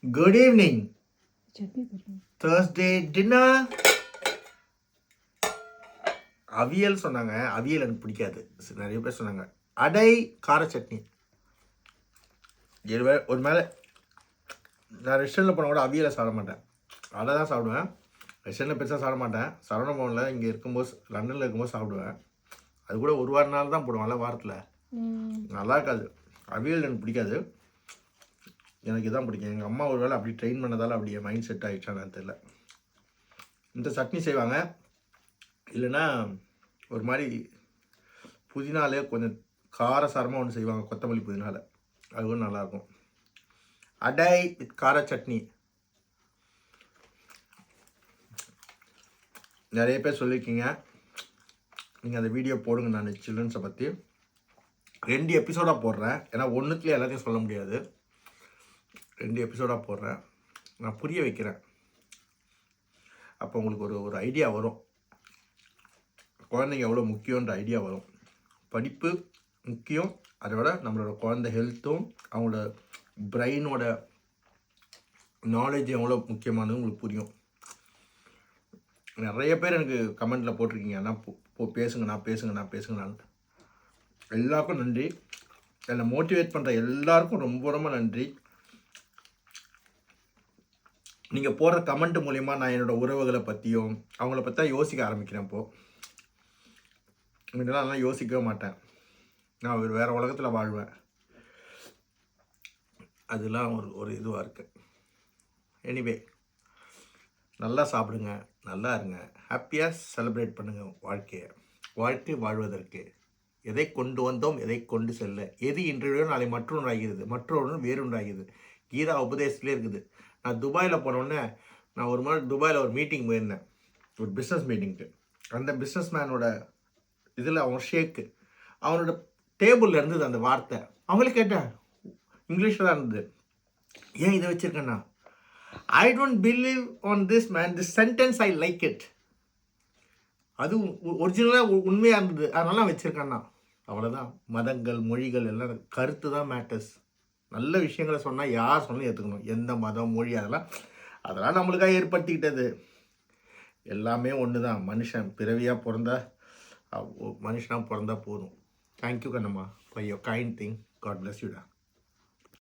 Good evening. Thursday dinner. அவியல் சொன்னாங்க. அவியல் எனக்கு பிடிக்காது. நிறைய பேர் சொன்னாங்க. அடை கார சட்னி. ஒரு மேலே நான் ரெஸ்டாரண்ட்டில் போனால் கூட அவியலை சாப்பிட மாட்டேன். அடை தான் சாப்பிடுவேன். ரெஸ்டாரண்ட்டில் பெருசாக சாப்பிட மாட்டேன். சரவண பவனில் இங்கே இருக்கும்போது லண்டனில் இருக்கும்போது சாப்பிடுவேன். அது கூட ஒரு வார நாள் தான் போடுவாங்கல்ல வாரத்தில். நல்லா இருக்காது. அவியல் எனக்கு பிடிக்காது. எனக்கு இதான் பிடிக்கும். எங்கள் அம்மா ஒரு வேளை அப்படி ட்ரெயின் பண்ணதால் அப்படி என் மைண்ட் செட் ஆகிடுச்சான்னு தெரியல. இந்த சட்னி செய்வாங்க. இல்லைன்னா ஒரு மாதிரி புதினாலே கொஞ்சம் காரசாரமாக ஒன்று செய்வாங்க, கொத்தமல்லி புதினால. அது கூட நல்லாயிருக்கும். அடை வித் கார சட்னி. நிறைய பேர் சொல்லியிருக்கீங்க, நீங்கள் அந்த வீடியோ போடுங்க. நான் சில்ட்ரன்ஸை பற்றி 2 எபிசோடாக போடுறேன். ஏன்னா ஒன்றுத்துலேயே எல்லாத்தையும் சொல்ல முடியாது. 2 எபிசோடாக போடுறேன். நான் புரிய வைக்கிறேன். அப்போ உங்களுக்கு ஒரு ஐடியா வரும். குழந்தைங்க எவ்வளோ முக்கியன்ற ஐடியா வரும். படிப்பு முக்கியம். அதை விட நம்மளோட குழந்தை ஹெல்த்தும் அவங்களோட பிரெயினோட நாலேஜ் எவ்வளோ முக்கியமானது உங்களுக்கு புரியும். நிறைய பேர் எனக்கு கமெண்ட்டில் போட்டிருக்கீங்க, நான் பேசுங்கண்ணா. எல்லாருக்கும் நன்றி. என்னை மோட்டிவேட் பண்ணுற எல்லாருக்கும் ரொம்ப ரொம்ப நன்றி. நீங்கள் போடுற கமெண்ட் மூலிமா நான் என்னோடய உறவுகளை பற்றியும் அவங்கள பற்றி தான் யோசிக்க ஆரம்பிக்கிறேன். இப்போது இதெல்லாம் நான் யோசிக்கவே மாட்டேன். நான் வேறு உலகத்தில் வாழ்வேன். அதெல்லாம் ஒரு இதுவாக இருக்குது. எனிவே, நல்லா சாப்பிடுங்க, நல்லா இருங்க, ஹாப்பியாக செலிப்ரேட் பண்ணுங்கள் வாழ்க்கையை. வாழ்க்கை வாழ்வதற்கு எதை கொண்டு வந்தோம், எதை கொண்டு செல்ல, எது இன்றைய நாளை மற்றொன்று ஆகிறது, மற்றொன்று வேறொன்று ஆகிறது. கீதா உபதேசத்துலேயே இருக்குது. நான் துபாயில் போனோடனே, நான் ஒரு மாதிரி துபாயில் ஒரு மீட்டிங் போயிருந்தேன், ஒரு பிஸ்னஸ் மீட்டிங்க்கு. அந்த பிஸ்னஸ் மேனோட இதில் அவன் ஷேக்கு, அவனோட டேபிளில் இருந்தது அந்த வார்த்தை. அவங்களே கேட்டேன், இங்கிலீஷில் தான் இருந்தது. ஏன் இதை வச்சுருக்கேன்னா, I don't believe on this man, this sentence I like it. அது ஒரிஜினலாக உண்மையாக இருந்தது, அதனால வச்சுருக்கேன்னா. அவ்வளோதான். மதங்கள், மொழிகள் எல்லாம் கருத்து தான் மேட்டர்ஸ். நல்ல விஷயங்களை சொன்னால் யார் சொன்னாலும் ஏற்றுக்கணும். எந்த மதம், மொழி அதெல்லாம் நம்மளுக்காக ஏற்படுத்திக்கிட்டது. எல்லாமே ஒன்று தான். மனுஷன் பிறவியாக பிறந்தா மனுஷனாக பிறந்தா போதும். Thank you Kannamma for your kind thing. God bless யூடா.